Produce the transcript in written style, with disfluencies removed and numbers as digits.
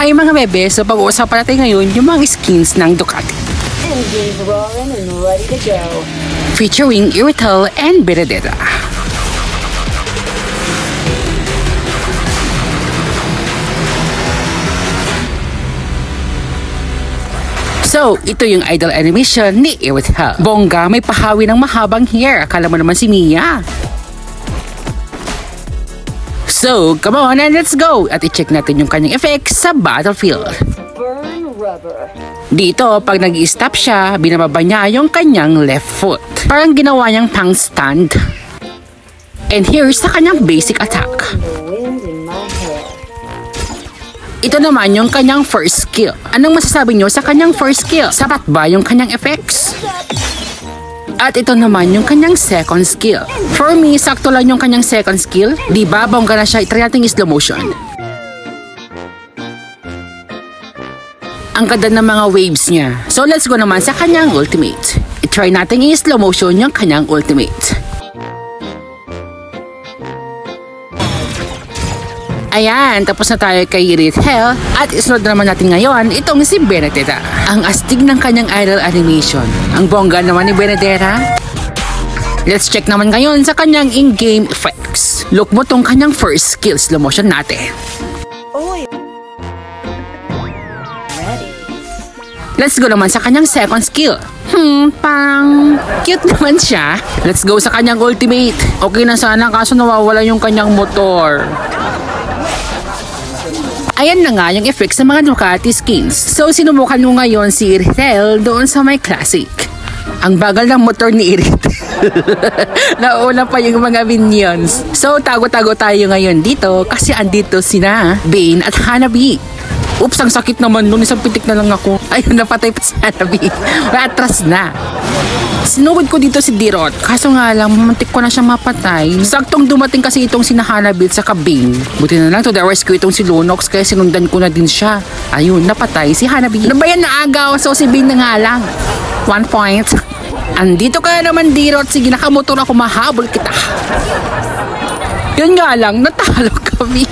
Hi mga bebe, so pag-uusapan natin ngayon yung mga skins ng Ducati. Engines rolling and ready to go. Featuring Irithel and Benedetta. So, ito yung idol animation ni Irithel. Bongga, may pahawi ng mahabang hair. Akala mo naman si Mia. So, come on and let's go! At i-check natin yung kanyang effects sa battlefield. Burn rubber. Dito, pag nag-i-stop siya, binababa niya yung kanyang left foot. Parang ginawa niyang pang stand. And here's sa kanyang basic attack. The wind in my hair. Ito naman yung kanyang first skill. Anong masasabi niyo sa kanyang first skill? Sapat ba yung kanyang effects? At ito naman yung kanyang second skill. For me, sakto lang yung kanyang second skill. Di ba, bongga na siya. Try natin slow motion. Ang ganda ng mga waves niya. So let's go naman sa kanyang ultimate. I-try natin i-slow motion yung kanyang ultimate. Ayan, tapos na tayo kay Irithel at isunod naman natin ngayon itong si Benedetta. Ang astig ng kanyang idol animation. Ang bongga naman ni Benedetta. Let's check naman ngayon sa kanyang in-game effects. Look mo tong kanyang first skill slow motion natin. Oy. Ready. Let's go naman sa kanyang second skill. Pang cute naman siya. Let's go sa kanyang ultimate. Okay na sana kaso nawawala yung kanyang motor. Ayan na nga yung effects sa mga Ducati skins. So, sinubukan mo ngayon si Irithel doon sa may classic. Ang bagal ng motor ni Irithel. Nauna pa yung mga minions. So, tago-tago tayo ngayon dito kasi andito sina Bane at Hanabi. Oops, ang sakit naman nun. Isang pitik na lang ako. Ayun, napatay pa si Hanabi. Atras na. Sinuwid ko dito si Dirot. Kaso nga lang, mamantik ko na siya mapatay. Saktong dumating kasi itong si Hanabi at saka Bane. Buti na lang to the rescue itong si Lunox kaya sinundan ko na din siya. Ayun, napatay si Hanabi. Ano ba yan na agaw? So si Bane na nga lang. 1 point. Andito ka naman Dirot. Sige, nakamotor ako. Mahabol kita. Yun nga lang, natalo kami.